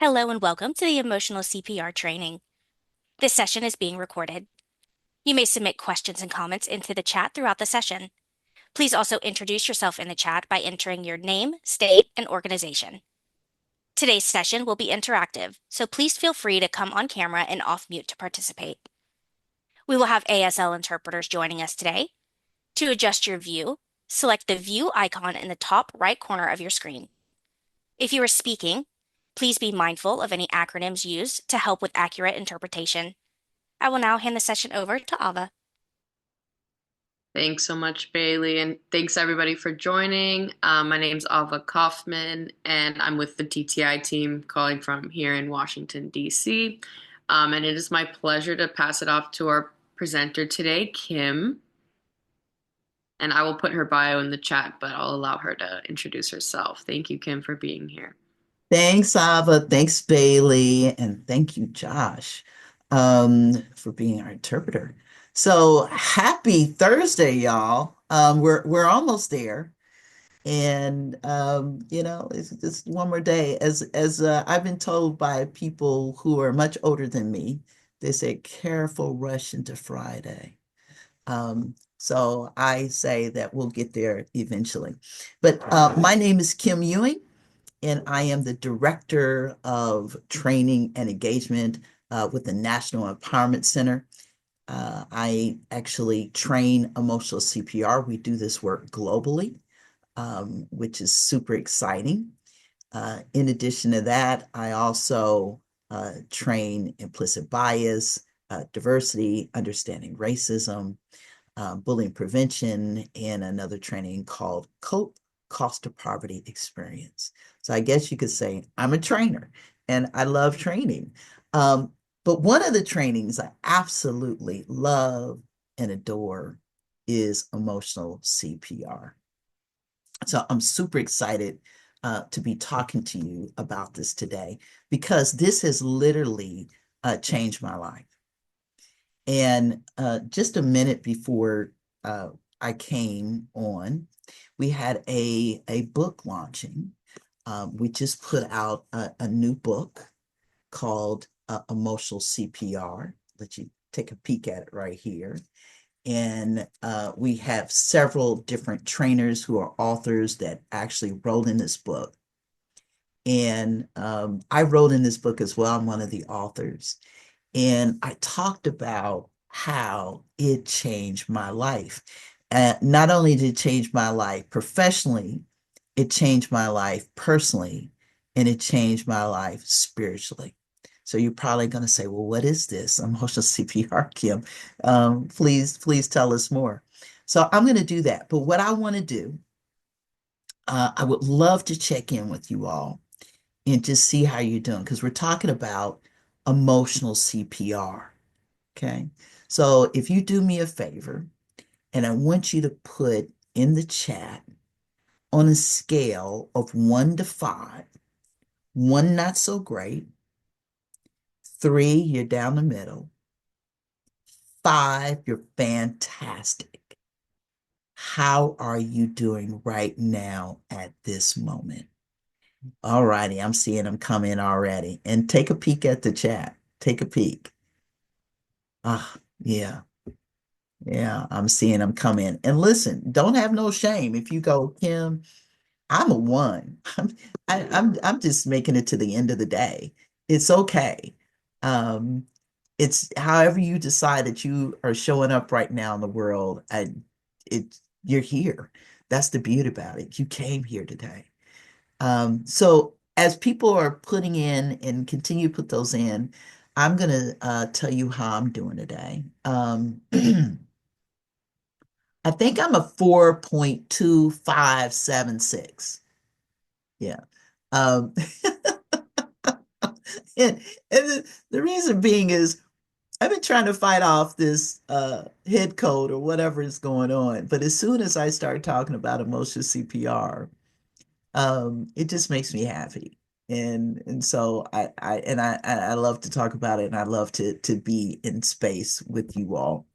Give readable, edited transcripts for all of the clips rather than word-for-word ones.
Hello and welcome to the Emotional CPR training. This session is being recorded. You may submit questions and comments into the chat throughout the session. Please also introduce yourself in the chat by entering your name, state, and organization. Today's session will be interactive, so please feel free to come on camera and off mute to participate. We will have ASL interpreters joining us today. To adjust your view, select the view icon in the top right corner of your screen. If you are speaking, please be mindful of any acronyms used to help with accurate interpretation. I will now hand the session over to Ava. Thanks so much, Bailey, and thanks everybody for joining. My name's Ava Kaufman, and I'm with the TTI team calling from here in Washington, D.C. And it is my pleasure to pass it off to our presenter today, Kim. And I will put her bio in the chat, but I'll allow her to introduce herself. Thank you, Kim, for being here. Thanks, Ava. Thanks, Bailey. And thank you, Josh, for being our interpreter. So happy Thursday, y'all. We're almost there. And it's just one more day. As I've been told by people who are much older than me, they say careful rush into Friday. So I say that we'll get there eventually. But my name is Kim Ewing, and I am the Director of Training and Engagement with the National Empowerment Center. I actually train emotional CPR. We do this work globally, which is super exciting. In addition to that, I also train implicit bias, diversity, understanding racism, bullying prevention, and another training called COPE, Cost of Poverty Experience. So I guess you could say I'm a trainer and I love training. But one of the trainings I absolutely love and adore is emotional CPR. So I'm super excited to be talking to you about this today because this has literally changed my life. And just a minute before I came on, we had a book launching. We just put out a new book called Emotional CPR. Let you take a peek at it right here. And we have several different trainers who are authors that actually wrote in this book. And I wrote in this book as well. I'm one of the authors. And I talked about how it changed my life. Not only did it change my life professionally, it changed my life personally, and it changed my life spiritually. So you're probably going to say, well, what is this emotional CPR, Kim? Please tell us more. So I'm going to do that. But what I want to do, I would love to check in with you all and just see how you're doing because we're talking about emotional CPR. Okay. So if you do me a favor, and I want you to put in the chat on a scale of 1 to 5, 1 not so great, 3 you're down the middle, 5 you're fantastic. How are you doing right now at this moment? All righty, I'm seeing them come in already. And take a peek at the chat. Take a peek. Ah, yeah. Yeah, I'm seeing them come in. And listen, don't have no shame if you go, Kim, I'm a 1. I'm just making it to the end of the day. It's okay. Um, it's however you decide that you are showing up right now in the world, and you're here. That's the beauty about it. You came here today. So as people are putting in and continue to put those in, I'm gonna tell you how I'm doing today. I think I'm a 4.2576. Yeah. Um, and the reason being is I've been trying to fight off this head cold or whatever is going on. But as soon as I start talking about emotional CPR, it just makes me happy. And so I love to talk about it, and I love to be in space with you all.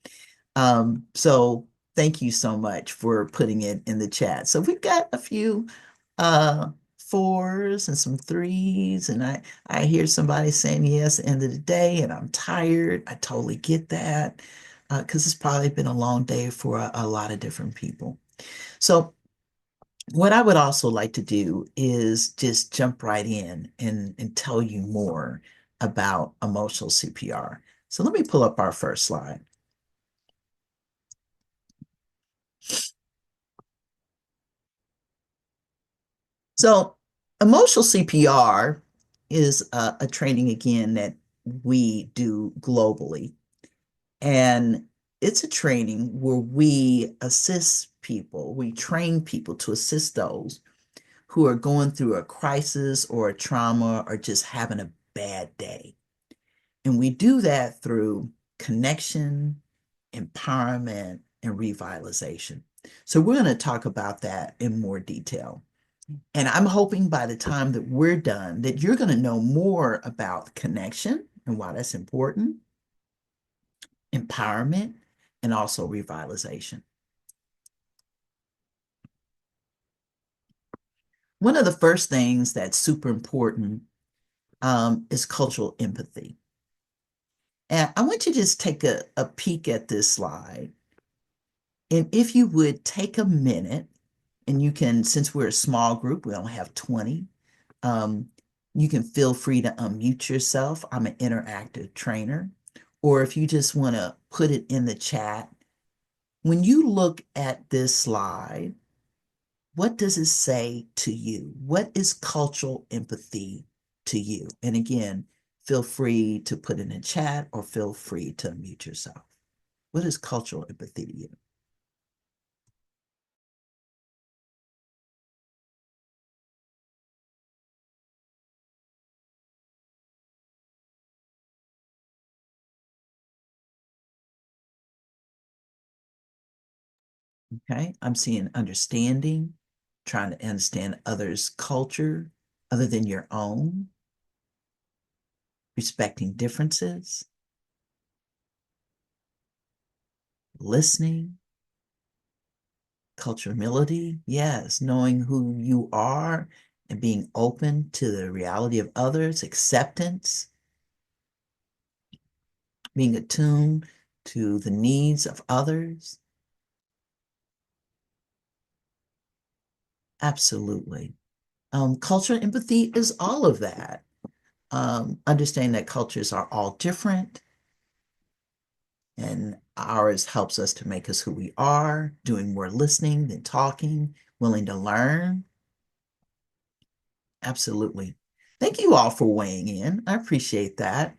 So thank you so much for putting it in the chat. So we've got a few fours and some threes, and I hear somebody saying yes at the end of the day, and I'm tired. I totally get that because it's probably been a long day for a lot of different people. So what I would also like to do is just jump right in and tell you more about emotional CPR. So let me pull up our first slide. So emotional CPR is a training again that we do globally. And it's a training where we assist people, we train people to assist those who are going through a crisis or a trauma or just having a bad day. And we do that through connection, empowerment, and revitalization. So we're going to talk about that in more detail. And I'm hoping by the time that we're done that you're going to know more about connection and why that's important, empowerment, and also revitalization. One of the first things that's super important is cultural empathy. And I want you to just take a peek at this slide. And if you would take a minute, and you can, since we're a small group, we only have 20, um, you can feel free to unmute yourself. I'm an interactive trainer. Or if you just want to put it in the chat, when you look at this slide, what does it say to you? What is cultural empathy to you? And again, feel free to put in the chat or feel free to unmute yourself. What is cultural empathy to you? Okay, I'm seeing understanding, trying to understand others' culture other than your own, respecting differences, listening, cultural humility, yes, knowing who you are and being open to the reality of others, acceptance, being attuned to the needs of others. Absolutely. Cultural empathy is all of that. Understanding that cultures are all different and ours helps us to make us who we are, doing more listening than talking, willing to learn. Absolutely. Thank you all for weighing in. I appreciate that.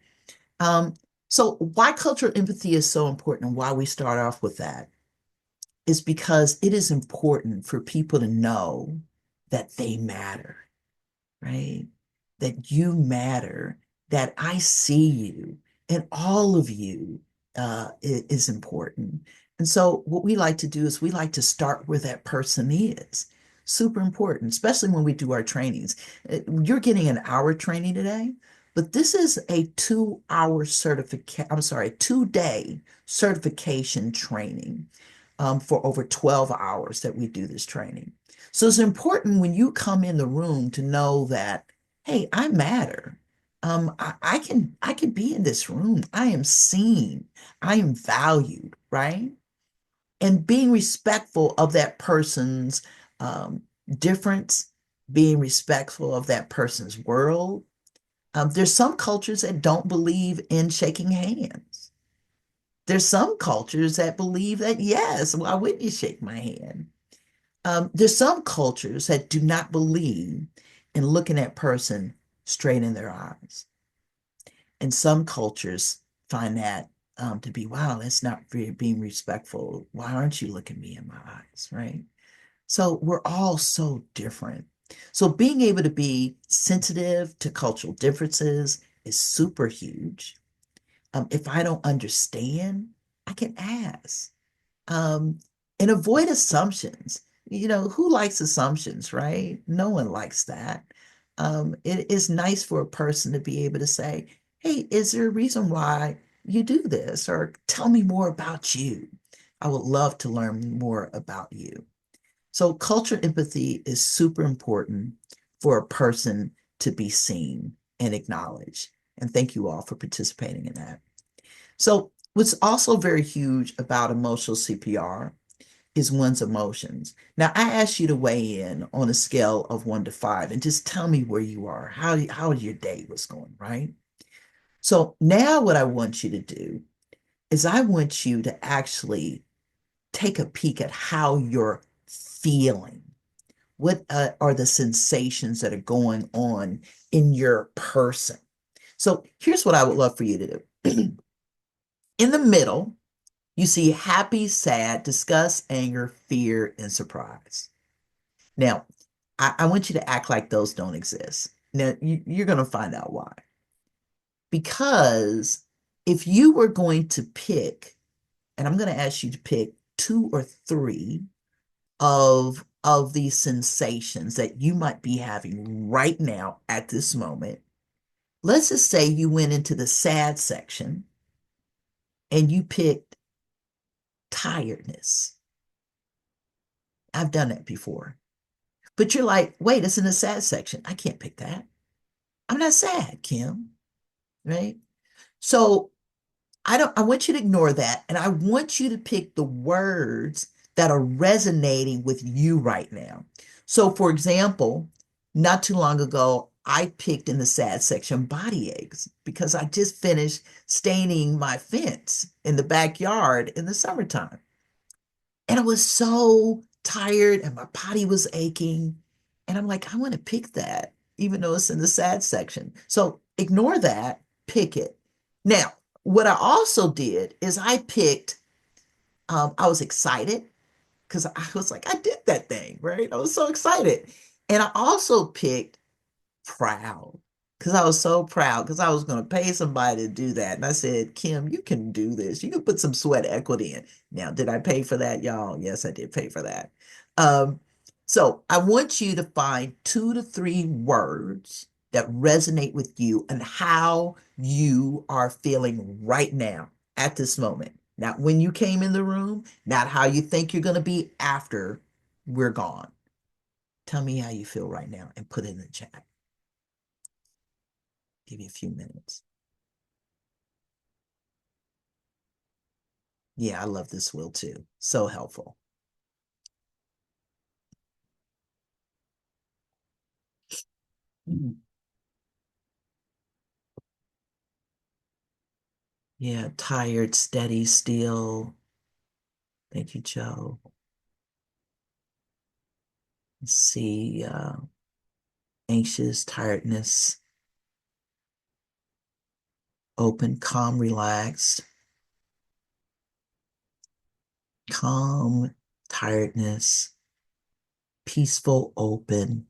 Um, so why cultural empathy is so important and why we start off with that is because it is important for people to know that they matter, right? That you matter, that I see you, and all of you is important. And so, what we like to do is we like to start where that person is. Super important, especially when we do our trainings. You're getting an hour training today, but this is a 2 hour certificate, I'm sorry, 2 day certification training for over 12 hours that we do this training. So it's important when you come in the room to know that, hey, I matter. I can be in this room. I am seen. I am valued, right? And being respectful of that person's um, difference, being respectful of that person's world. There's some cultures that don't believe in shaking hands. There's some cultures that believe that, yes, why wouldn't you shake my hand? There's some cultures that do not believe in looking at person straight in their eyes. And some cultures find that to be, wow, that's not being respectful. Why aren't you looking me in my eyes, right? So we're all so different. So being able to be sensitive to cultural differences is super huge. If I don't understand, I can ask. Um, and avoid assumptions. You know, who likes assumptions, right? No one likes that. It is nice for a person to be able to say, hey, is there a reason why you do this? Or tell me more about you. I would love to learn more about you. So culture empathy is super important for a person to be seen and acknowledged. And thank you all for participating in that. So, what's also very huge about emotional CPR is one's emotions. Now, I asked you to weigh in on a scale of 1 to 5 and just tell me where you are, how your day was going, right? So now what I want you to do is I want you to actually take a peek at how you're feeling. What are the sensations that are going on in your person? So here's what I would love for you to do. In the middle, you see happy, sad, disgust, anger, fear, and surprise. Now, I want you to act like those don't exist. Now, you're going to find out why. Because if you were going to pick, and I'm going to ask you to pick 2 or 3 of these sensations that you might be having right now at this moment. Let's just say you went into the sad section and you picked tiredness. I've done that before. But you're like, wait, it's in the sad section. I can't pick that. I'm not sad, Kim, right? So I want you to ignore that. And I want you to pick the words that are resonating with you right now. So for example, not too long ago, I picked in the sad section body aches because I just finished staining my fence in the backyard in the summertime. And I was so tired and my body was aching. And I'm like, I want to pick that, even though it's in the sad section. So ignore that, pick it. Now, what I also did is I picked, I was excited because I was like, I did that thing, right? I was so excited. And I also picked proud because I was so proud because I was going to pay somebody to do that. And I said, Kim, you can do this. You can put some sweat equity in. Now, did I pay for that, y'all? Yes, I did pay for that. Um, so I want you to find 2 to 3 words that resonate with you and how you are feeling right now at this moment. Not when you came in the room, not how you think you're going to be after we're gone. Tell me how you feel right now and put it in the chat. Give you a few minutes. Yeah, I love this wheel too. So helpful. Yeah, tired, steady, still. Thank you, Joe. Let's see, anxious, tiredness, open, calm, relaxed, calm, tiredness, peaceful, open,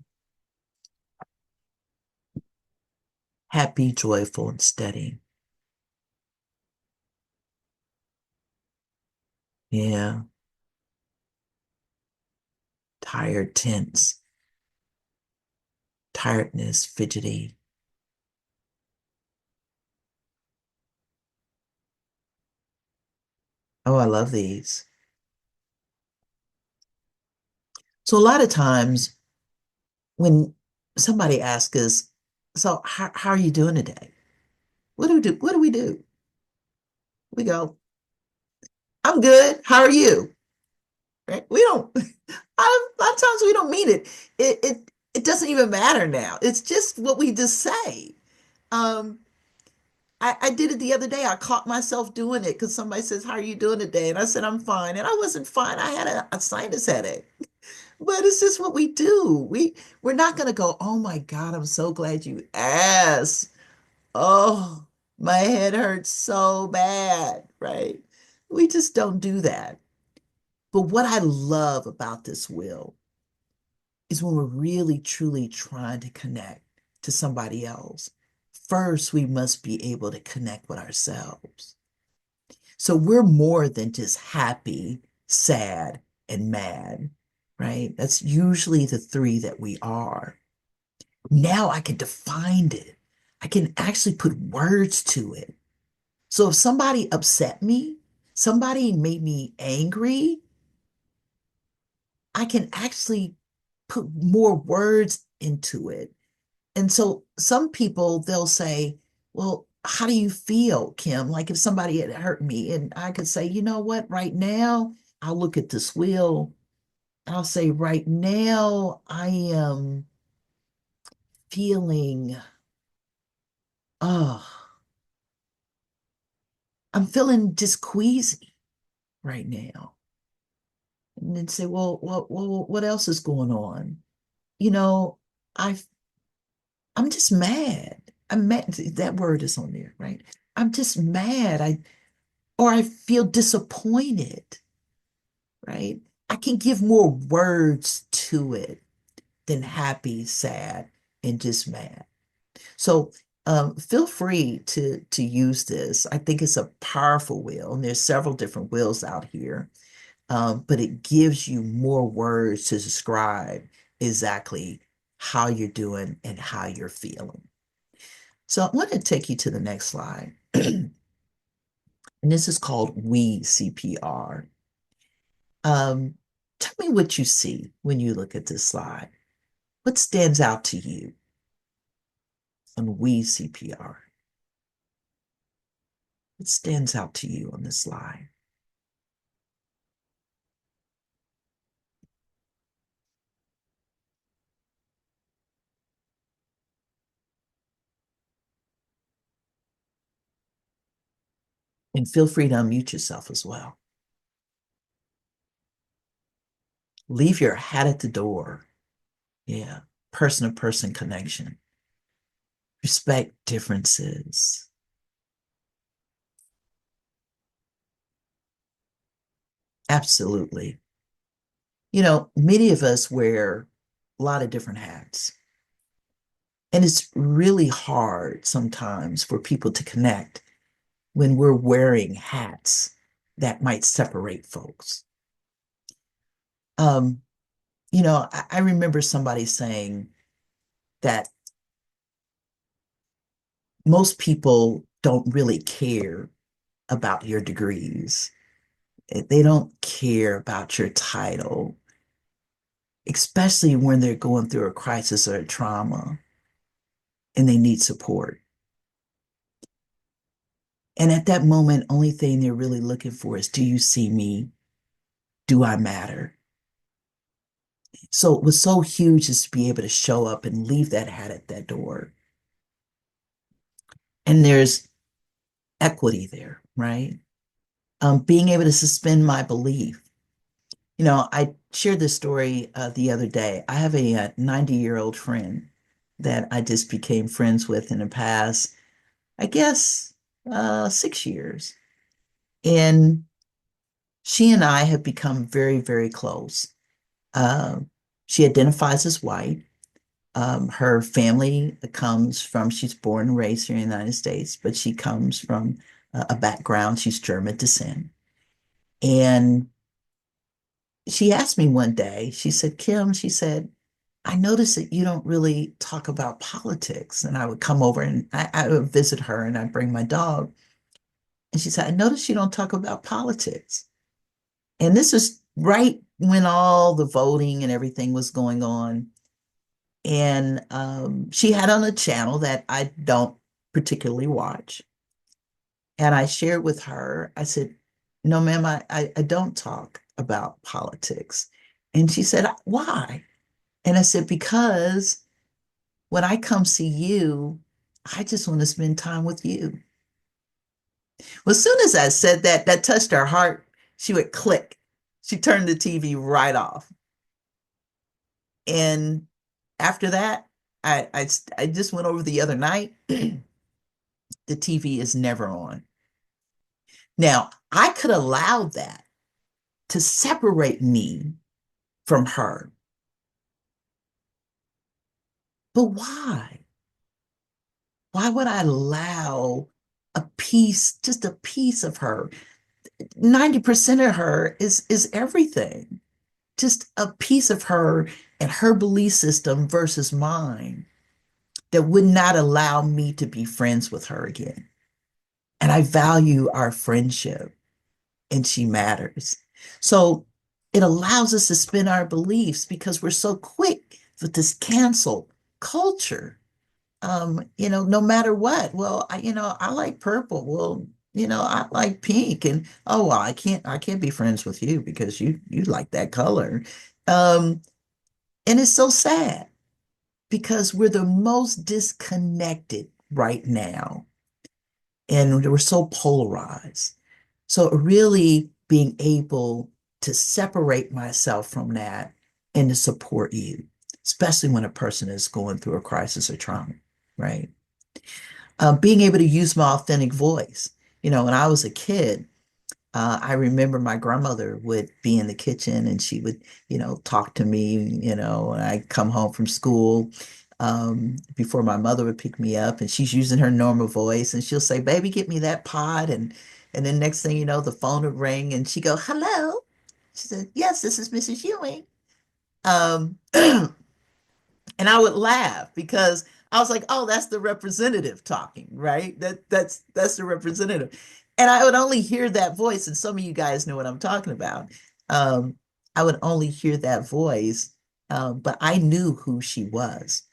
happy, joyful, and steady. Yeah, tired, tense, tiredness, fidgety. Oh, I love these. So a lot of times when somebody asks us, so how are you doing today? What do we do? What do we do? We go, I'm good. How are you? Right? We don't, a lot of times we don't mean it. It doesn't even matter now. It's just what we just say. Um, I did it the other day. I caught myself doing it because somebody says, how are you doing today? And I said, I'm fine. And I wasn't fine. I had a sinus headache. But it's just what we do. We're not gonna go, oh my God, I'm so glad you asked. Oh, my head hurts so bad, right? We just don't do that. But what I love about this will is when we're really truly trying to connect to somebody else. First, we must be able to connect with ourselves. So we're more than just happy, sad, and mad, right? That's usually the 3 that we are. Now I can define it. I can actually put words to it. So if somebody upset me, somebody made me angry, I can actually put more words into it. And so some people, they'll say, well, how do you feel, Kim? Like if somebody had hurt me, and I could say, you know what, right now, I'll look at this wheel. I'll say, right now, I am feeling, oh, I'm feeling just queasy right now. And then say, well, what else is going on? You know, I I'm just mad. I'm mad. That word is on there, right? I'm just mad. Or I feel disappointed, right? I can give more words to it than happy, sad, and just mad. So feel free to use this. I think it's a powerful wheel, and there's several different wheels out here, but it gives you more words to describe exactly how you're doing and how you're feeling. So I want to take you to the next slide. And this is called We CPR. Um, Tell me what you see when you look at this slide. What stands out to you on We CPR? What stands out to you on this slide? And feel free to unmute yourself as well. Leave your hat at the door. Yeah, person to person connection. Respect differences. Absolutely. You know, many of us wear a lot of different hats. And it's really hard sometimes for people to connect when we're wearing hats that might separate folks. Um, I remember somebody saying that most people don't really care about your degrees. They don't care about your title, especially when they're going through a crisis or a trauma and they need support. And at that moment, only thing they're really looking for is, do you see me? Do I matter? So it was so huge is to be able to show up and leave that hat at that door. And there's equity there, right? Being able to suspend my belief. You know, I shared this story the other day. I have a 90-year-old friend that I just became friends with in the past, I guess, 6 years. And she and I have become very, very close. Um, she identifies as white. Her family comes from, she's born and raised here in the United States, but she comes from a background, she's German descent. And she asked me one day, she said, Kim, she said, I noticed that you don't really talk about politics. And I would come over and I would visit her and I'd bring my dog. And she said, I noticed you don't talk about politics. And this is right when all the voting and everything was going on. And she had on a channel that I don't particularly watch. And I shared with her, I said, no, ma'am, I don't talk about politics. And she said, why? And I said, because when I come see you, I just want to spend time with you. Well, as soon as I said that, that touched her heart. She would click. She turned the TV right off. And after that, I just went over the other night. The TV is never on. Now, I could allow that to separate me from her. But why? Why would I allow a piece, just a piece of her? 90% of her is everything. Just a piece of her and her belief system versus mine that would not allow me to be friends with her again. And I value our friendship and she matters. So it allows us to spin our beliefs because we're so quick with this cancel. culture. No matter what. Well, I like purple. Well, I like pink. And oh, well, I can't be friends with you because you like that color. Um, and it's so sad because we're the most disconnected right now, and we're so polarized. So really being able to separate myself from that and to support you, especially when a person is going through a crisis or trauma, right? Being able to use my authentic voice. When I was a kid, I remember my grandmother would be in the kitchen and she would, talk to me, and I'd come home from school before my mother would pick me up, and she's using her normal voice and she'll say, "Baby, get me that pot." And then next thing you know, the phone would ring and she go, "Hello." She said, "Yes, this is Mrs. Ewing." Um, And I would laugh because I was like, "Oh, that's the representative talking, right? That's the representative." And I would only hear that voice, and some of you guys know what I'm talking about. Um, I would only hear that voice, but I knew who she was.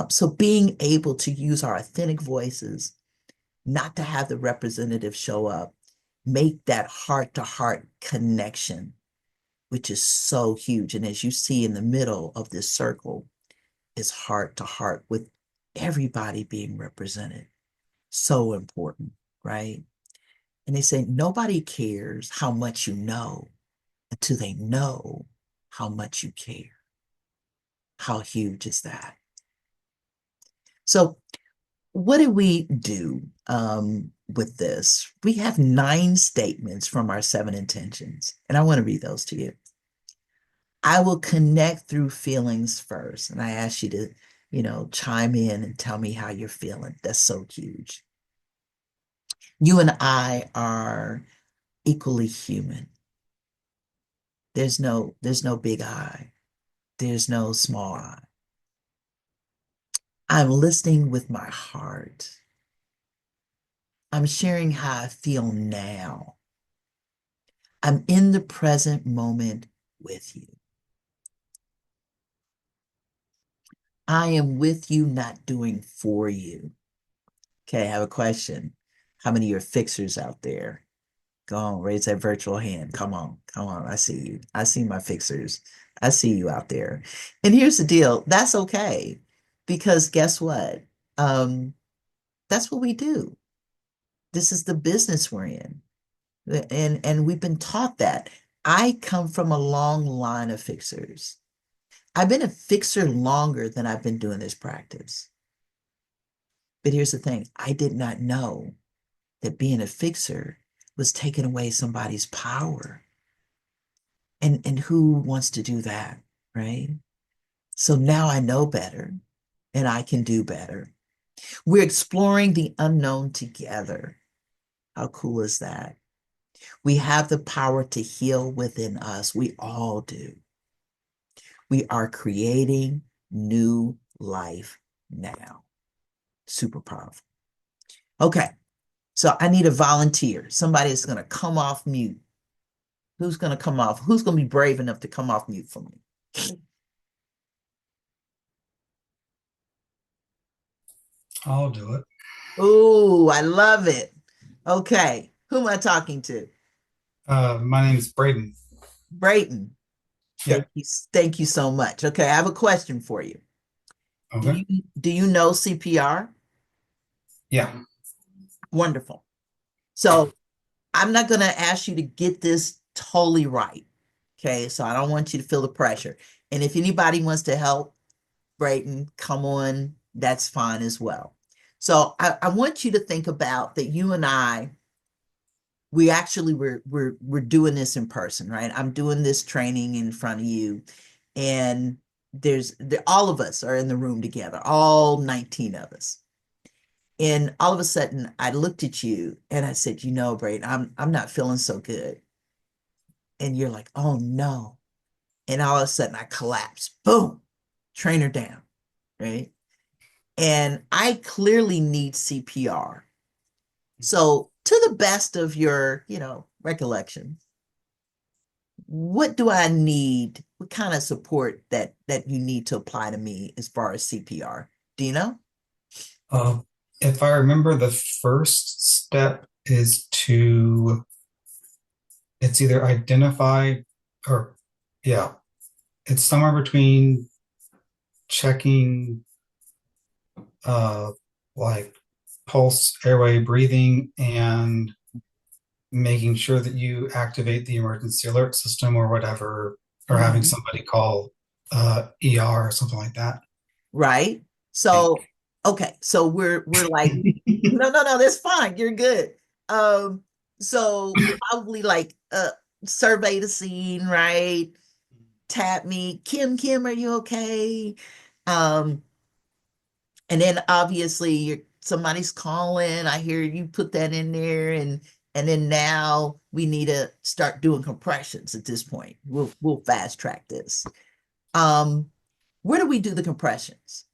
So being able to use our authentic voices, not to have the representative show up, make that heart-to-heart connection, which is so huge. And as you see in the middle of this circle, is heart to heart with everybody being represented. So important, right? And they say nobody cares how much you know until they know how much you care. How huge is that? So, what do we do with this? We have 9 statements from our 7 intentions, and I want to read those to you. I will connect through feelings first. And I ask you to, chime in and tell me how you're feeling. That's so huge. You and I are equally human. There's no big I. There's no small I. I'm listening with my heart. I'm sharing how I feel now. I'm in the present moment with you. I am with you, not doing for you. Okay, I have a question. How many of you are fixers out there? Go on, raise that virtual hand. Come on, come on. I see you. I see my fixers. I see you out there. And here's the deal. That's okay. Because guess what? Um, that's what we do. This is the business we're in. And we've been taught that. I come from a long line of fixers. I've been a fixer longer than I've been doing this practice. But here's the thing. I did not know that being a fixer was taking away somebody's power. And who wants to do that, right? So now I know better and I can do better. We're exploring the unknown together. How cool is that? We have the power to heal within us. We all do. We are creating new life now. Super powerful. Okay, so I need a volunteer. Somebody is going to come off mute. Who's going to come off? Who's going to be brave enough to come off mute for me? I'll do it. Ooh, I love it. Okay, who am I talking to? My name's Braden. Brayton. Yeah. Thank you so much. Okay, I have a question for you. Do Okay. you know CPR? Yeah. Wonderful. So I'm not going to ask you to get this totally right. Okay, so I don't want you to feel the pressure. And if anybody wants to help Brayton, come on, that's fine as well. So I want you to think about that you and I, we actually we're doing this in person, right? I'm doing this training in front of you, and all of us are in the room together, all 19 of us. And all of a sudden, I looked at you and I said, Braden, I'm not feeling so good. And you're like, "Oh no!" And all of a sudden, I collapsed. Boom, trainer down, right? And I clearly need CPR. So, to the best of your, recollection, what do I need? What kind of support that you need to apply to me as far as CPR? Do you know? Uh, if I remember, the first step is it's either identify or, yeah, it's somewhere between checking uh, like pulse, airway, breathing, and making sure that you activate the emergency alert system or whatever, or having Mhm. somebody call ER or something like that. Right? Yeah. So, okay, so we're like, no, no, no, that's fine. You're good. Um, so probably like survey the scene, right? Tap me, Kim, are you okay? Um, and then obviously somebody's calling. I hear you put that in there, and then now we need to start doing compressions at this point. We'll fast track this. Um, where do we do the compressions?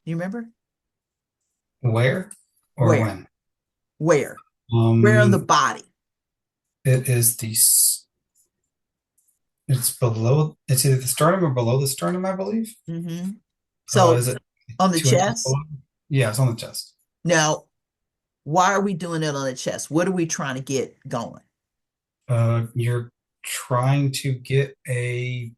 You remember? Where or Where? when? Where? Where on the Um, body? it is it's below, it's either the sternum or below the sternum, I believe. Hmm. So Is it on the 2 inches chest? below? Yeah, it's on the chest. Now, why are we doing it on the chest? What are we trying to get going? You're trying to get you're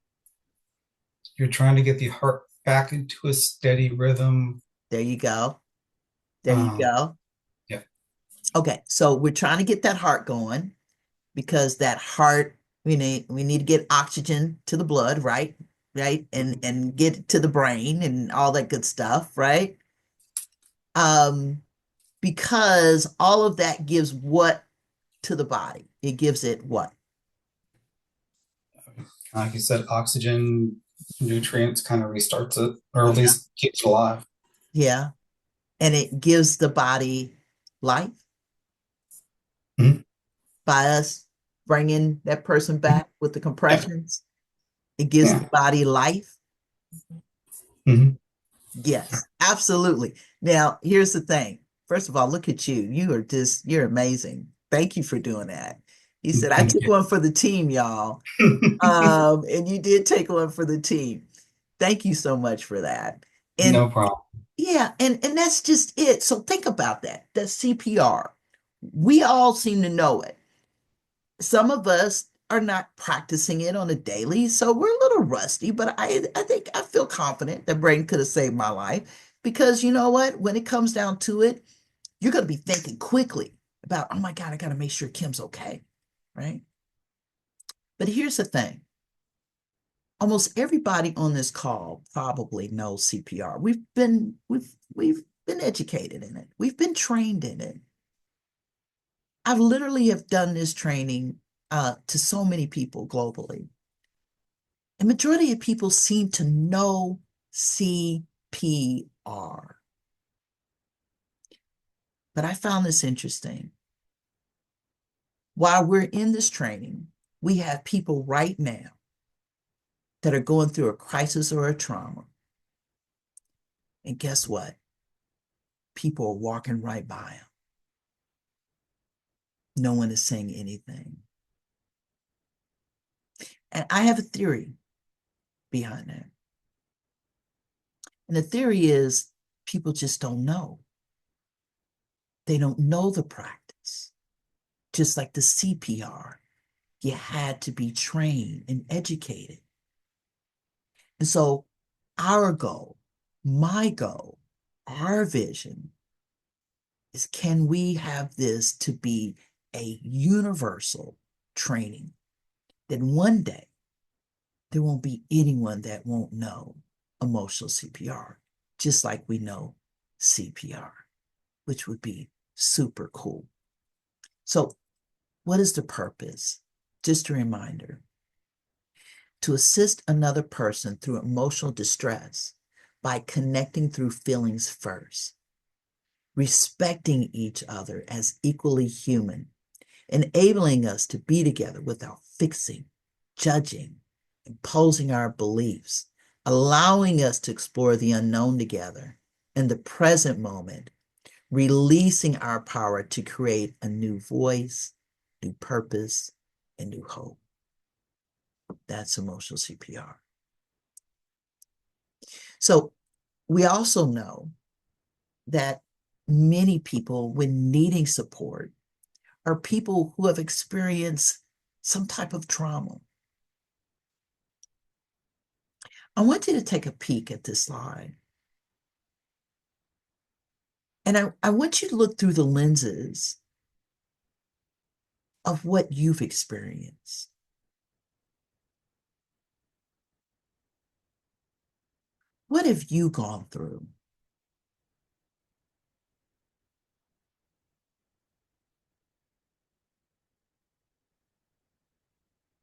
trying to get the heart back into a steady rhythm. There you go. There you Um, go. yeah. Okay, so we're trying to get that heart going because that heart, we need to get oxygen to the blood, right? Right? And get it to the brain and all that good stuff, right? Um, because all of that gives what to the body? It gives it what? Like you said, oxygen, nutrients kind of restarts it, or at Yeah. least keeps it alive. Yeah. And it gives the body life Mhm. by us bringing that person Mhm. back with the Yeah. compressions. It gives the Yeah. body life. Mhm. Yes, absolutely. Now, here's the thing. First of all, look at you. You're amazing. Thank you for doing that. He said, I Thank took one for the team, y'all. you. And you did take one for the team. Thank you so much for that. And No problem. yeah, and that's just it. So think about that. That's CPR. We all seem to know it. Some of us are not practicing it on a daily, so we're a little rusty, but I think I feel confident that Braden could have saved my life because you know what? When it comes down to it, you're going to be thinking quickly about, oh my God, I got to make sure Kim's okay, right? But here's the thing. Almost everybody on this call probably knows CPR. We've been educated in it. We've been trained in it. I've literally have done this training to so many people globally. The majority of people seem to know CPR. But I found this interesting. While we're in this training, we have people right now that are going through a crisis or a trauma. And guess what? People are walking right by them. No one is saying anything. And I have a theory behind that. And the theory is people just don't know. They don't know the practice. Just like the CPR, you had to be trained and educated. And so our goal, my goal, our vision is can we have this to be a universal training that one day there won't be anyone that won't know emotional CPR, just like we know CPR, which would be super cool. So, what is the purpose? Just a reminder to assist another person through emotional distress by connecting through feelings first, respecting each other as equally human, enabling us to be together without fixing, judging, imposing our beliefs, allowing us to explore the unknown together in the present moment, releasing our power to create a new voice, new purpose, and new hope. That's emotional CPR. So we also know that many people, when needing support, are people who have experienced some type of trauma. I want you to take a peek at this slide. And I want you to look through the lenses of what you've experienced. What have you gone through?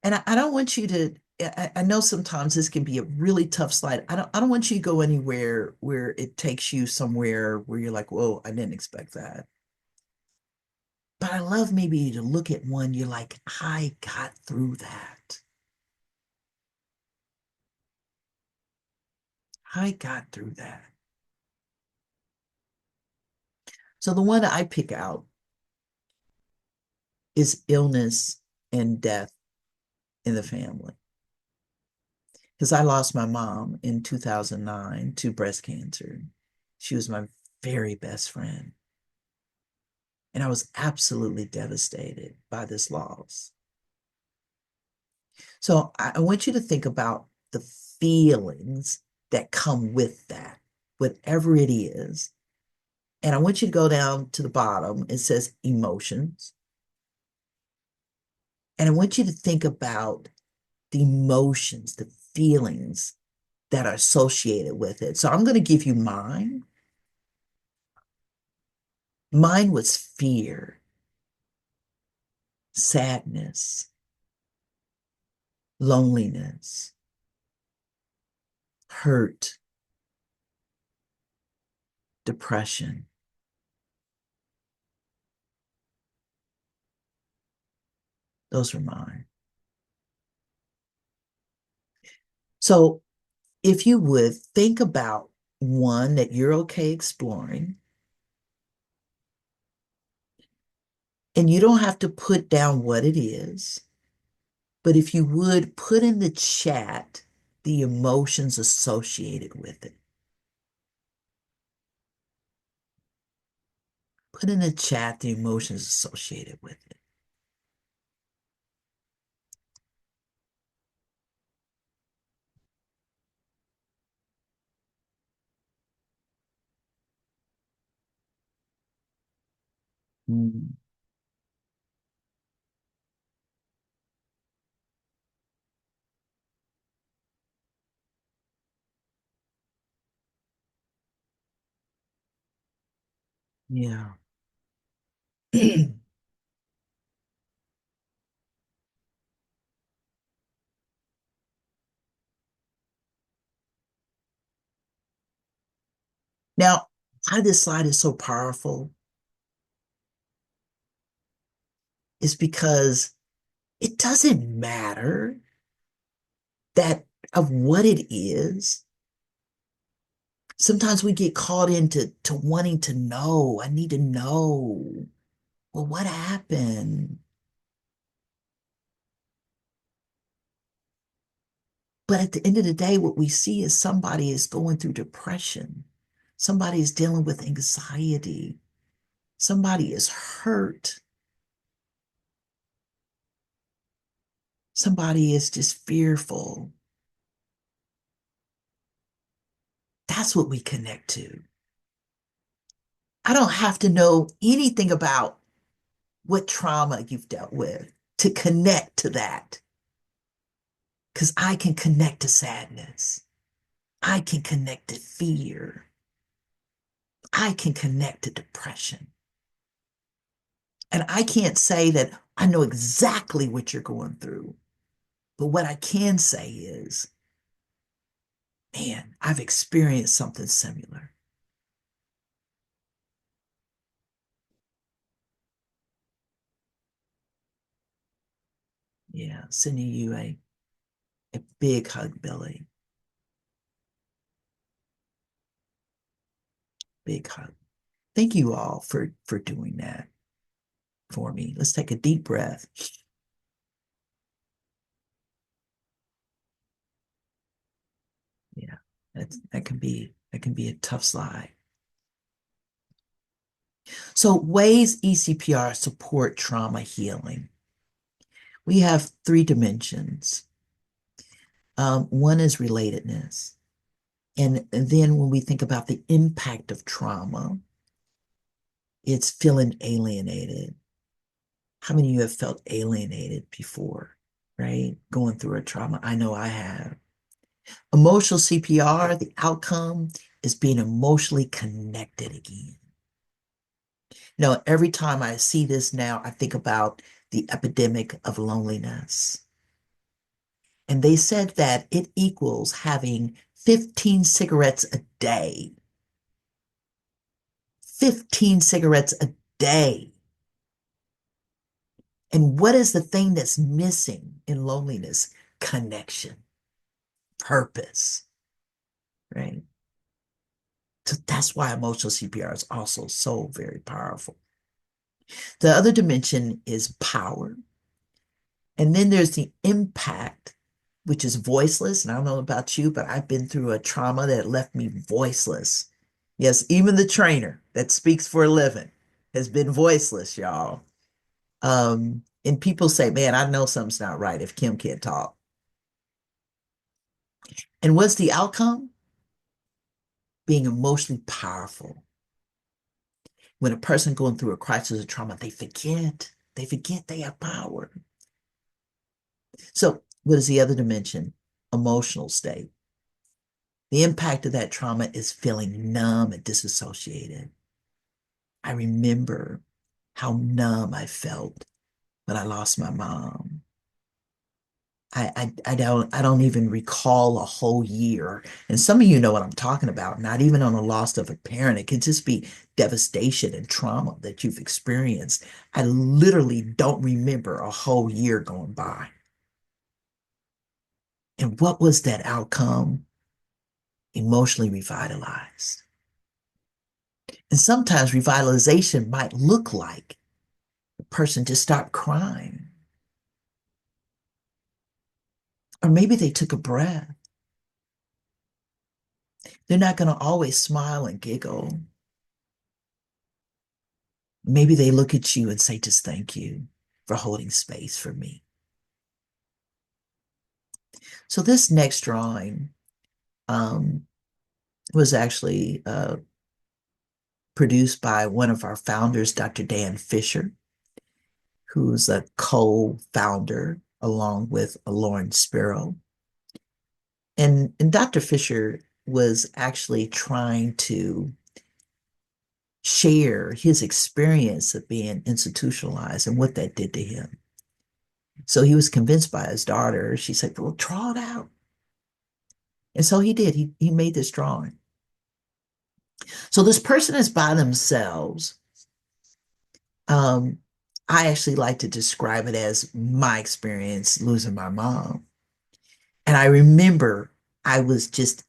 And I don't want you to, I know sometimes this can be a really tough slide. I don't want you to go anywhere where it takes you somewhere where you're like, whoa, I didn't expect that. But I love maybe to look at one, you're like, I got through that. I got through that. So the one that I pick out is illness and death in the family. Because I lost my mom in 2009 to breast cancer. She was my very best friend. And I was absolutely devastated by this loss. So I want you to think about the feelings that come with that, whatever it is. And I want you to go down to the bottom. It says emotions. And I want you to think about the emotions, the feelings that are associated with it. So I'm going to give you mine. Mine was fear, sadness, loneliness, hurt, depression. Those were mine. So if you would think about one that you're okay exploring, and you don't have to put down what it is, but if you would put in the chat the emotions associated with it. Put in the chat the emotions associated with it. Mm. Yeah. Now, why this slide is so powerful is because it doesn't matter that of what it is. Sometimes we get caught into wanting to know. I need to know. Well, what happened? But at the end of the day, what we see is somebody is going through depression. Somebody is dealing with anxiety. Somebody is hurt. Somebody is just fearful. That's what we connect to. I don't have to know anything about what trauma you've dealt with to connect to that. Because I can connect to sadness. I can connect to fear. I can connect to depression. And I can't say that I know exactly what you're going through. But what I can say is, man, I've experienced something similar. Yeah, sending you a big hug, Billy. Big hug. Thank you all for doing that for me. Let's take a deep breath. Yeah, that can be a tough slide. So ways eCPR support trauma healing. We have three dimensions. One is relatedness. And then when we think about the impact of trauma, it's feeling alienated. How many of you have felt alienated before, right? Going through a trauma. I know I have. Emotional CPR, the outcome is being emotionally connected again. Every time I see this now, I think about the epidemic of loneliness. And they said that it equals having 15 cigarettes a day. 15 cigarettes a day. And what is the thing that's missing in loneliness? Connection, purpose, right? So that's why emotional CPR is also so very powerful. The other dimension is power. And then there's the impact, which is voiceless. And I don't know about you, but I've been through a trauma that left me voiceless. Yes, even the trainer that speaks for a living has been voiceless, y'all. And people say, man, I know something's not right if Kim can't talk. And what's the outcome? Being emotionally powerful. When a person going through a crisis of trauma, they forget they have power. So what is the other dimension? Emotional state. The impact of that trauma is feeling numb and disassociated. I remember how numb I felt when I lost my mom. I don't even recall a whole year. And some of you know what I'm talking about, not even on the loss of a parent. It could just be devastation and trauma that you've experienced. I literally don't remember a whole year going by. And what was that outcome? Emotionally revitalized. And sometimes revitalization might look like the person just stopped crying. Or maybe they took a breath. They're not going to always smile and giggle. Maybe they look at you and say, just thank you for holding space for me. So this next drawing was actually produced by one of our founders, Dr. Dan Fisher, who's a co-founder along with Lauren Sparrow. And Dr. Fisher was actually trying to share his experience of being institutionalized and what that did to him. So he was convinced by his daughter. She said, well, draw it out. And so he did. He made this drawing. So this person is by themselves. I actually like to describe it as my experience losing my mom. And I remember I was just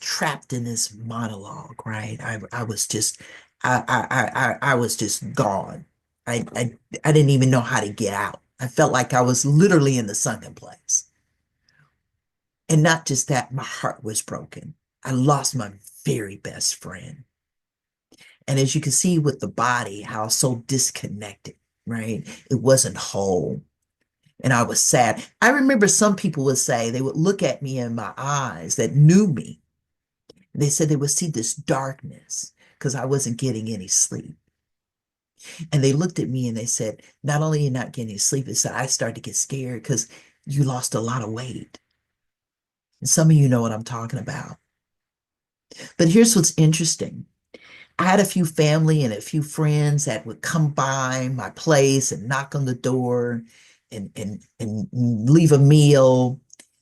trapped in this monologue, right? I was just, I was just gone. I didn't even know how to get out. I felt like I was literally in the sunken place. And not just that, my heart was broken. I lost my very best friend. And as you can see with the body, how so disconnected, right? It wasn't whole. And I was sad. I remember some people would say, they would look at me in my eyes that knew me. And they said they would see this darkness because I wasn't getting any sleep. And they looked at me and they said, not only are you not getting any sleep, it's that I started to get scared because you lost a lot of weight. And some of you know what I'm talking about. But here's what's interesting. I had a few family and a few friends that would come by my place and knock on the door and leave a meal,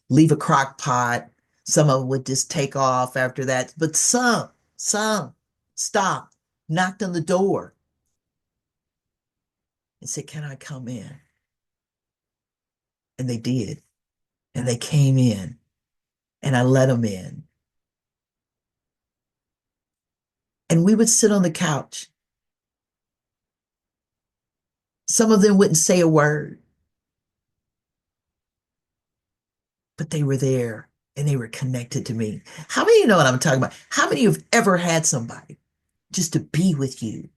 leave a crock pot. Some of them would just take off after that. But some stopped, knocked on the door and said, can I come in? And they did. And they came in and I let them in. And we would sit on the couch. Some of them wouldn't say a word, but they were there and they were connected to me. How many of you know what I'm talking about? How many of you have ever had somebody just to be with you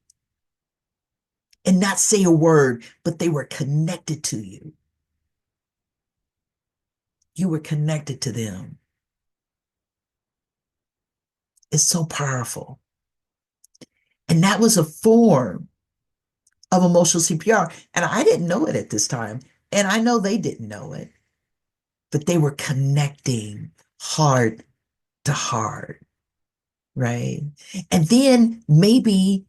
and not say a word, but they were connected to you? You were connected to them. It's so powerful. And that was a form of emotional CPR. And I didn't know it at this time. And I know they didn't know it, but they were connecting heart to heart, right? And then maybe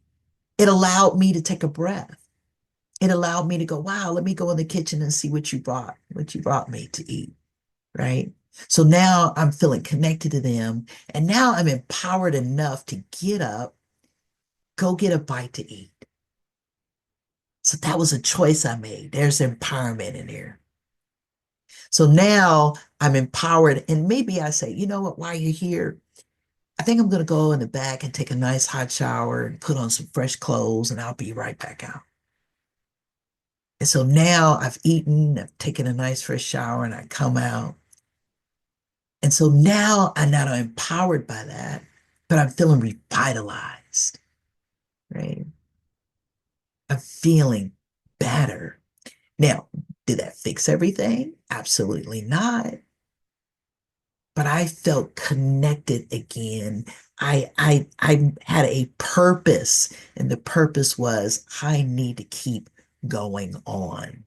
it allowed me to take a breath. It allowed me to go, wow, let me go in the kitchen and see what you brought me to eat, right? So now I'm feeling connected to them. And now I'm empowered enough to get up, go get a bite to eat. So that was a choice I made. There's empowerment in there. So now I'm empowered. And maybe I say, you know what, while you're here, I think I'm going to go in the back and take a nice hot shower and put on some fresh clothes, and I'll be right back out. And so now I've eaten, I've taken a nice fresh shower, and I come out. And so now I'm not empowered by that, but I'm feeling revitalized, right? I'm feeling better. Now, did that fix everything? Absolutely not. But I felt connected again. I had a purpose, and the purpose was I need to keep going on.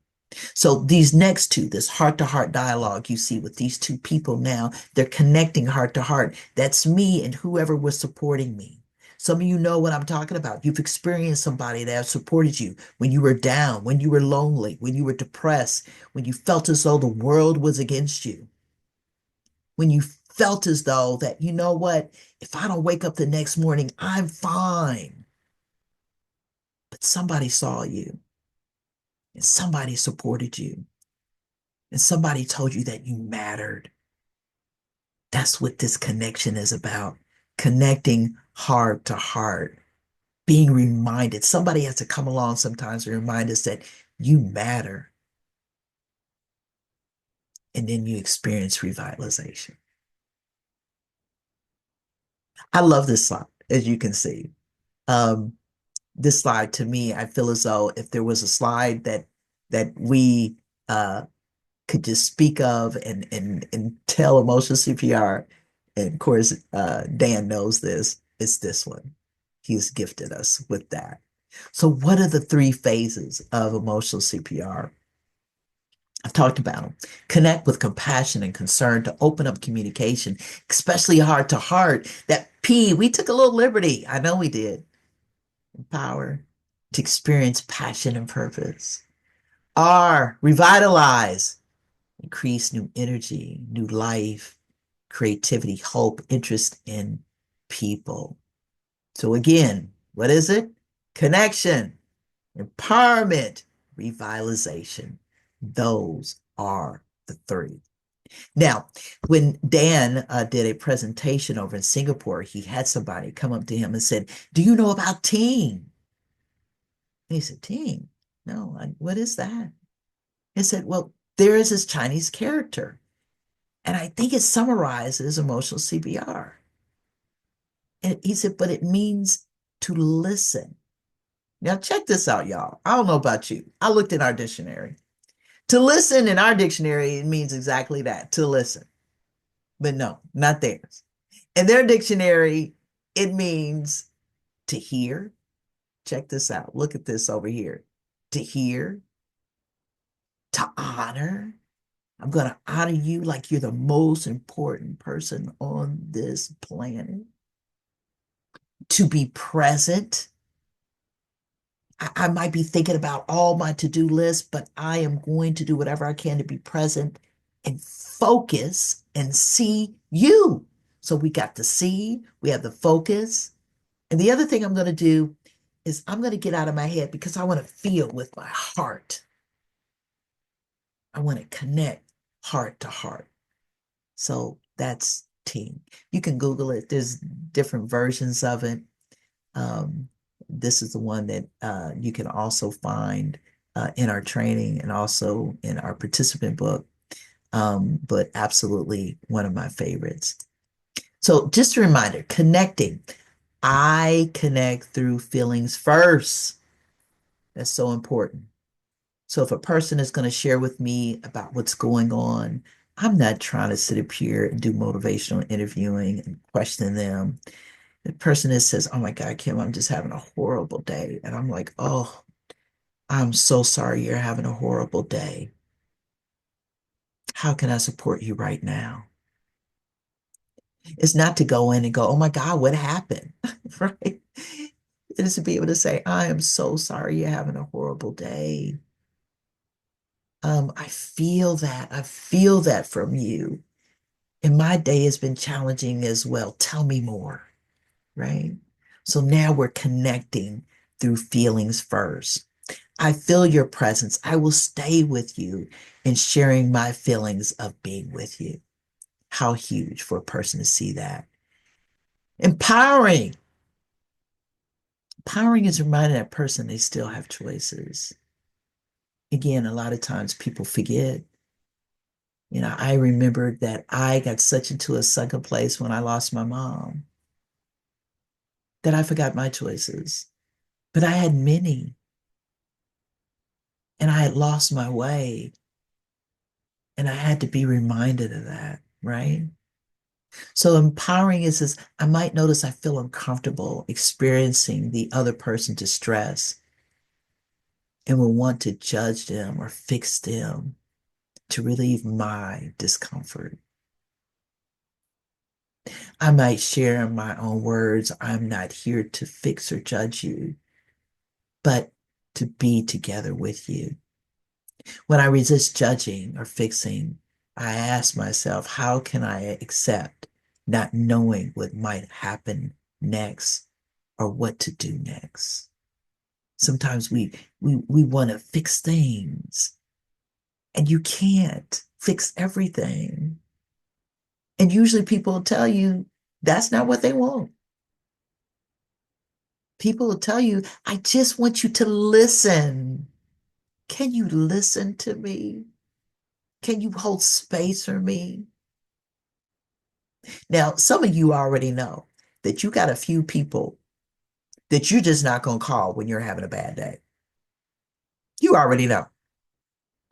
So these next two, this heart-to-heart dialogue you see with these two people now, they're connecting heart to heart. That's me and whoever was supporting me. Some of you know what I'm talking about. You've experienced somebody that supported you when you were down, when you were lonely, when you were depressed, when you felt as though the world was against you, when you felt as though that, you know what, if I don't wake up the next morning, I'm fine. But somebody saw you and somebody supported you and somebody told you that you mattered. That's what this connection is about. Connecting heart to heart, being reminded. Somebody has to come along sometimes and remind us that you matter. And then you experience revitalization. I love this slide, as you can see. Um, this slide to me, I feel as though if there was a slide that we could just speak of and tell emotional CPR, and of course Dan knows this, it's this one. He's gifted us with that. So what are the three phases of emotional CPR? I've talked about them. Connect with compassion and concern to open up communication, especially heart to heart. That P, we took a little liberty. I know we did. Empower to experience passion and purpose. R, revitalize, increase new energy, new life, creativity, hope, interest in people. So again, what is it? Connection, empowerment, revitalization. Those are the three. Now, when Dan did a presentation over in Singapore, he had somebody come up to him and said, do you know about team? And he said, team? No, what is that? He said, well, there is this Chinese character, and I think it summarizes emotional CPR. And he said, but it means to listen. Now, check this out, y'all. I don't know about you. I looked in our dictionary. To listen in our dictionary, it means exactly that, to listen. But no, not theirs. In their dictionary, it means to hear. Check this out. Look at this over here. To hear, to honor. I'm going to honor you like you're the most important person on this planet. To be present. I might be thinking about all my to-do list, but I am going to do whatever I can to be present and focus and see you. So we got the see, we have the focus. And the other thing I'm going to do is I'm going to get out of my head because I want to feel with my heart. I want to connect heart to heart. So that's team. You can Google it. There's different versions of it. This is the one that you can also find in our training and also in our participant book. but absolutely one of my favorites. So just a reminder, connecting. I connect through feelings first. That's so important. So if a person is going to share with me about what's going on, I'm not trying to sit up here and do motivational interviewing and question them. The person that says, "Oh my God, Kim, I'm just having a horrible day." And I'm like, "Oh, I'm so sorry you're having a horrible day. How can I support you right now?" It's not to go in and go, "Oh my God, what happened?" Right? It is to be able to say, "I am so sorry you're having a horrible day. I feel that. I feel that from you. And my day has been challenging as well. Tell me more." Right? So now we're connecting through feelings first. I feel your presence. I will stay with you and sharing my feelings of being with you. How huge for a person to see that. Empowering. Empowering is reminding that person they still have choices. Again, a lot of times people forget. I remembered that I got such into a sunken place when I lost my mom that I forgot my choices. But I had many, and I had lost my way, and I had to be reminded of that, right? So empowering is this, I might notice I feel uncomfortable experiencing the other person's distress and will want to judge them or fix them to relieve my discomfort. I might share in my own words, "I'm not here to fix or judge you, but to be together with you." When I resist judging or fixing, I ask myself, how can I accept not knowing what might happen next or what to do next? Sometimes we want to fix things, and you can't fix everything. And usually people will tell you that's not what they want. People will tell you, "I just want you to listen. Can you listen to me? Can you hold space for me?" Now, some of you already know that you got a few people that you're just not going to call when you're having a bad day. You already know.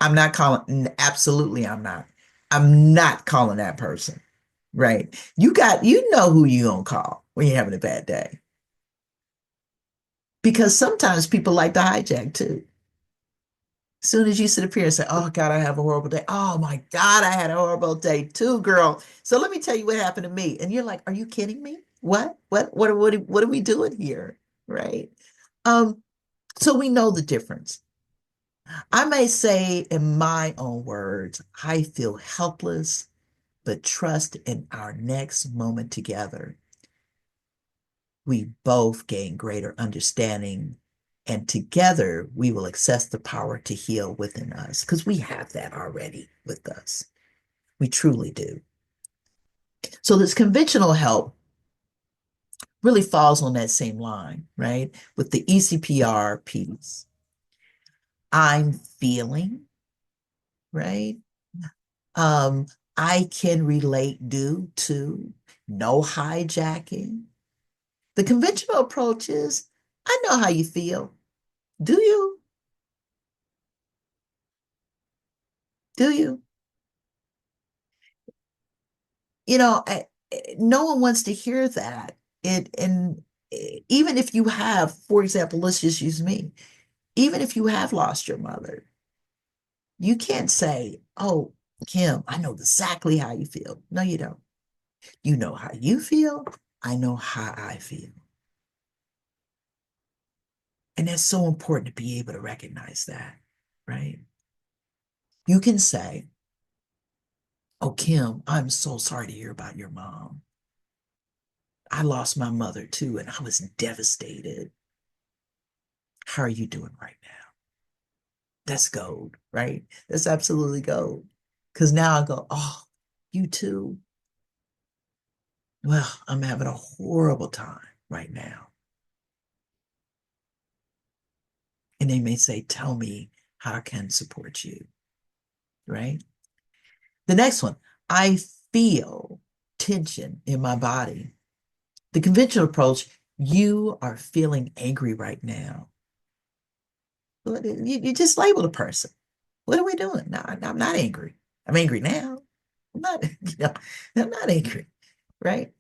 I'm not calling, absolutely, I'm not. I'm not calling that person, right? You know who you're going to call when you're having a bad day. Because sometimes people like to hijack too. As soon as you sit up here and say, "Oh God, I have a horrible day." "Oh my God, I had a horrible day too, girl. So let me tell you what happened to me." And you're like, "Are you kidding me? What are we doing here?" Right? Um, so we know the difference. I may say in my own words, "I feel helpless, but trust in our next moment together. We both gain greater understanding, and together we will access the power to heal within us," because we have that already with us. We truly do. So this conventional help really falls on that same line, right? With the eCPR piece. I'm feeling, right? Um, I can relate due to no hijacking. The conventional approach is, "I know how you feel. Do you? Do you?" No one wants to hear that. And even if you have, for example, let's just use me, even if you have lost your mother, you can't say, "Oh, Kim, I know exactly how you feel." No, you don't. You know how you feel. I know how I feel. And that's so important to be able to recognize that, right? You can say, "Oh, Kim, I'm so sorry to hear about your mom. I lost my mother too, and I was devastated. How are you doing right now?" That's gold, right? That's absolutely gold. Because now I go, "Oh, you too? Well, I'm having a horrible time right now." And they may say, "Tell me how I can support you," right? The next one, I feel tension in my body. The conventional approach, you are feeling angry right now. You just label the person. What are we doing? No, I'm not angry. I'm angry now. I'm not, I'm not angry, right?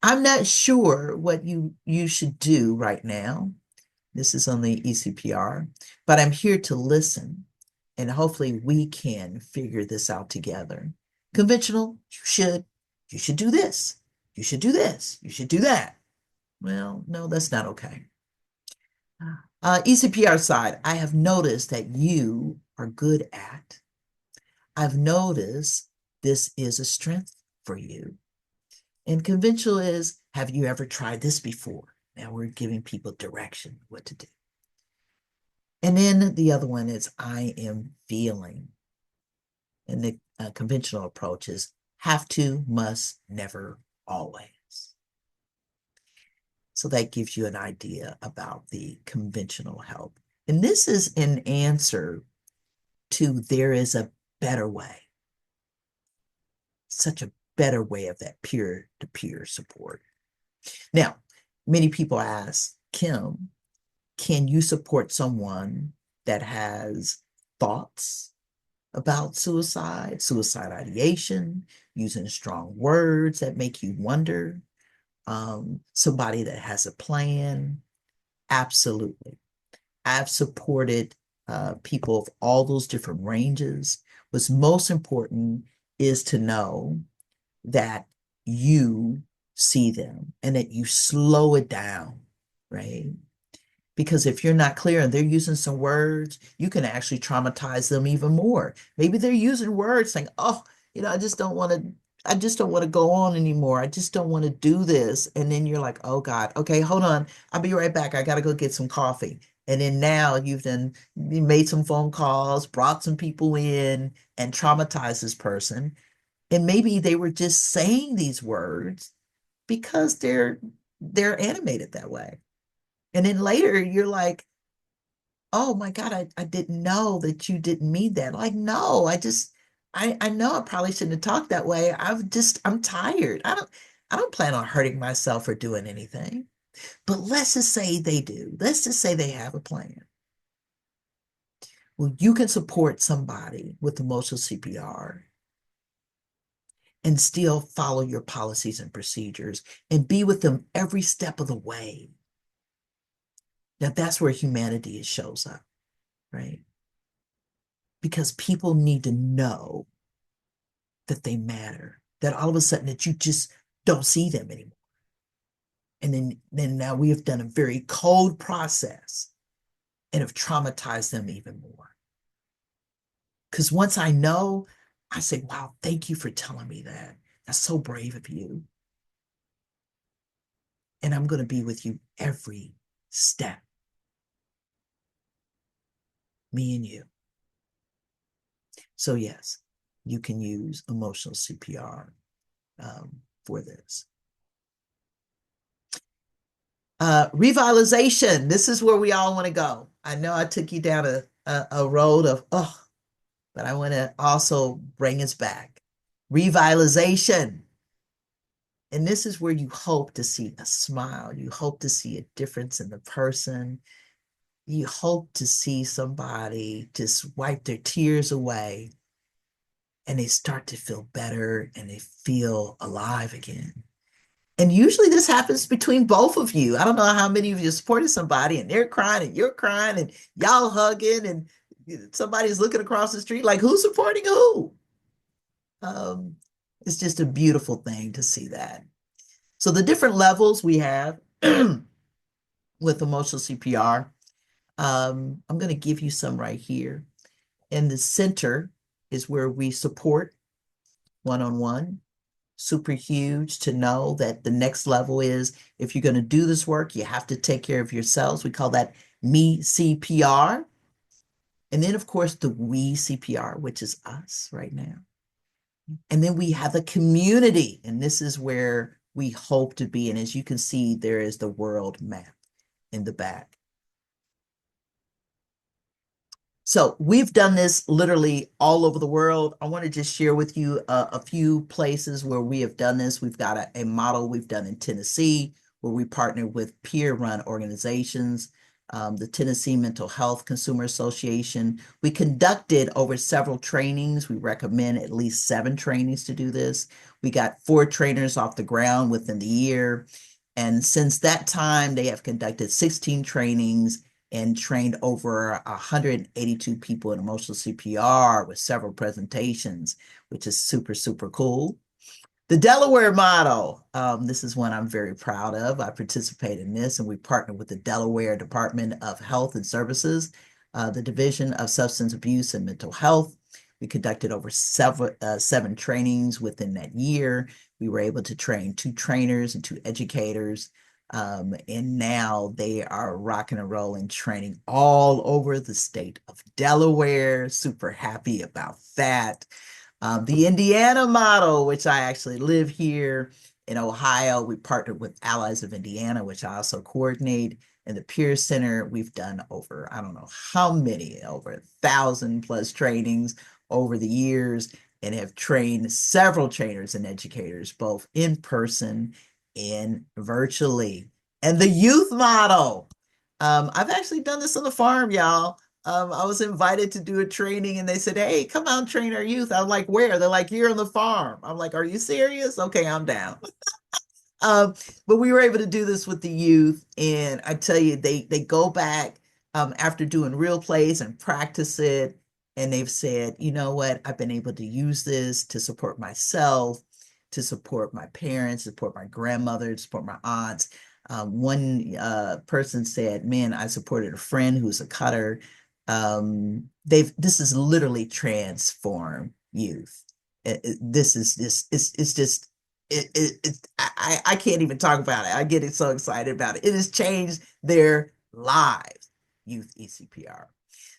I'm not sure what you should do right now. This is on the eCPR, but I'm here to listen, and hopefully we can figure this out together. Conventional, you should do this. You should do this. You should do that. Well, no, that's not okay. eCPR side, I have noticed that you are good at. I've noticed this is a strength for you. And conventional is, have you ever tried this before? Now we're giving people direction what to do. And then the other one is, I am feeling. And the conventional approach is have to, must, never, always. So that gives you an idea about the conventional help. And this is an answer to there is a better way. Such a better way of that peer-to-peer support. Now, many people ask, Kim, can you support someone that has thoughts about suicide, suicide ideation, using strong words that make you wonder? Somebody that has a plan? Absolutely. I've supported people of all those different ranges. What's most important is to know that you see them and that you slow it down, right? Because if you're not clear and they're using some words, you can actually traumatize them even more. Maybe they're using words saying, oh, I just don't want to go on anymore. I just don't want to do this. And then you're like, oh God, okay, hold on. I'll be right back. I got to go get some coffee. And then now you made some phone calls, brought some people in and traumatized this person. And maybe they were just saying these words because they're animated that way. And then later you're like, oh my God, I didn't know that you didn't mean that. Like, no, I know I probably shouldn't have talked that way. I'm tired. I don't plan on hurting myself or doing anything. But let's just say they do. Let's just say they have a plan. Well, you can support somebody with emotional CPR and still follow your policies and procedures and be with them every step of the way. Now that's where humanity shows up, right? Because people need to know that they matter, that all of a sudden that you just don't see them anymore. And then now we have done a very cold process and have traumatized them even more. Because once I know, I say, wow, thank you for telling me that. That's so brave of you. And I'm going to be with you every step. Me and you. So yes, you can use emotional CPR for this. Revitalization. This is where we all want to go. I know I took you down a road of, oh, but I want to also bring us back. Revitalization. And this is where you hope to see a smile. You hope to see a difference in the person. You hope to see somebody just wipe their tears away and they start to feel better and they feel alive again. And usually this happens between both of you. I don't know how many of you supported somebody and they're crying and you're crying and y'all hugging and somebody's looking across the street like, who's supporting who? It's just a beautiful thing to see that. So the different levels we have with emotional CPR, I'm going to give you some right here. In the center is where we support one-on-one. Super huge to know that the next level is if you're going to do this work, you have to take care of yourselves. We call that me CPR. And then, of course, the we CPR, which is us right now. And then we have a community, and this is where we hope to be. And as you can see, there is the world map in the back. So we've done this literally all over the world. I want to just share with you a few places where we have done this. We've got a model we've done in Tennessee where we partner with peer-run organizations, the Tennessee Mental Health Consumer Association. We conducted over several trainings. We recommend at least 7 trainings to do this. We got 4 trainers off the ground within the year. And since that time, they have conducted 16 trainings and trained over 182 people in emotional CPR with several presentations, which is super, super cool. The Delaware model, this is one I'm very proud of. I participate in this, and we partnered with the Delaware Department of Health and Services, the Division of Substance Abuse and Mental Health. We conducted over 7 trainings within that year. We were able to train 2 trainers and 2 educators. And now they are rocking and rolling, training all over the state of Delaware. Super happy about that. The Indiana model, which I actually live here in Ohio, we partnered with Allies of Indiana, which I also coordinate. And the Peer Center, we've done over, I don't know how many, over 1,000 plus trainings over the years, and have trained several trainers and educators, both in person and virtually. And the youth model. I've actually done this on the farm, y'all. I was invited to do a training and they said, hey, come out and train our youth. I'm like, where? They're like, you're on the farm. I'm like, are you serious? Okay, I'm down. But we were able to do this with the youth, and I tell you, they go back after doing real plays and practice it, and they've said, you know what, I've been able to use this to support myself, to support my parents, support my grandmother, support my aunts. One person said, man, I supported a friend who's a cutter. This is literally transform youth. This is this it's just I can't even talk about it. I get so excited about it. It has changed their lives, youth eCPR.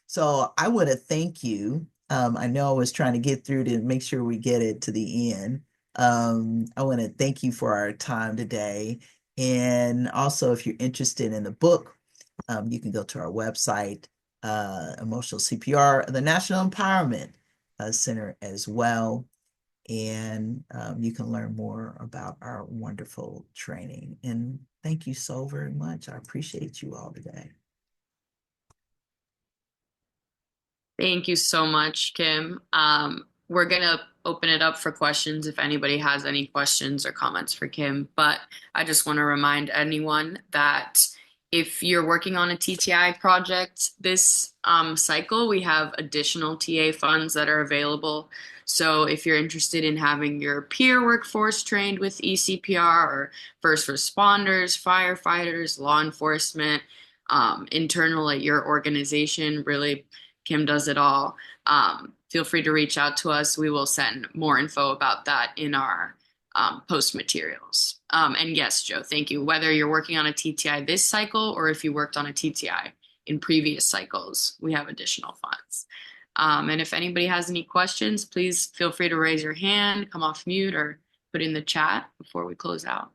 So I want to thank you. I know I was trying to get through to make sure we get it to the end. I want to thank you for our time today. And also, if you're interested in the book, you can go to our website, Emotional CPR, the National Empowerment Center as well. And you can learn more about our wonderful training. And thank you so very much. I appreciate you all today. Thank you so much, Kim. We're going to open it up for questions if anybody has any questions or comments for Kim. But I just want to remind anyone that if you're working on a TTI project this cycle, we have additional TA funds that are available. So if you're interested in having your peer workforce trained with eCPR, or first responders, firefighters, law enforcement, internal at your organization, really, Kim does it all. Feel free to reach out to us. We will send more info about that in our post materials. And yes, Joe, thank you. Whether you're working on a TTI this cycle or if you worked on a TTI in previous cycles, we have additional funds. And if anybody has any questions, please feel free to raise your hand, come off mute, or put in the chat before we close out.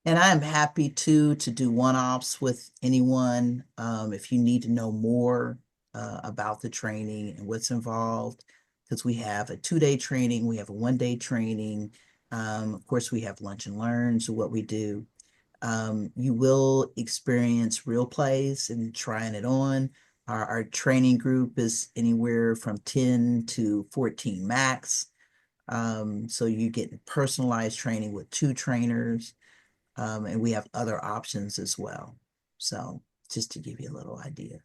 And I am happy to do one-offs with anyone if you need to know more about the training and what's involved, because we have a 2-day training, we have a 1-day training. Of course, we have lunch and learns, what we do. You will experience real plays and trying it on. Our training group is anywhere from 10 to 14 max. So you get personalized training with 2 trainers. And we have other options as well. So just to give you a little idea.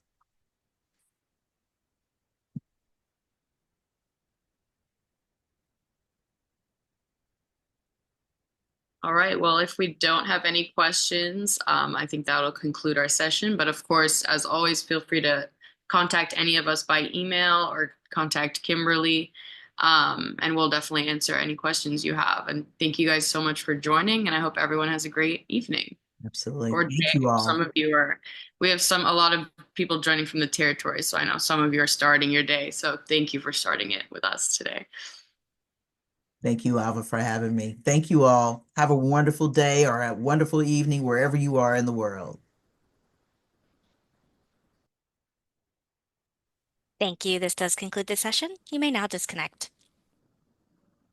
All right. Well, if we don't have any questions, I think that'll conclude our session. But of course, as always, feel free to contact any of us by email or contact Kimberly. And we'll definitely answer any questions you have. And thank you guys so much for joining. And I hope everyone has a great evening. Absolutely. Or Thank day. you all. Some of you are, we have a lot of people joining from the territory. So I know some of you are starting your day. So thank you for starting it with us today. Thank you, Alva, for having me. Thank you all. Have a wonderful day or a wonderful evening wherever you are in the world. Thank you. This does conclude the session. You may now disconnect.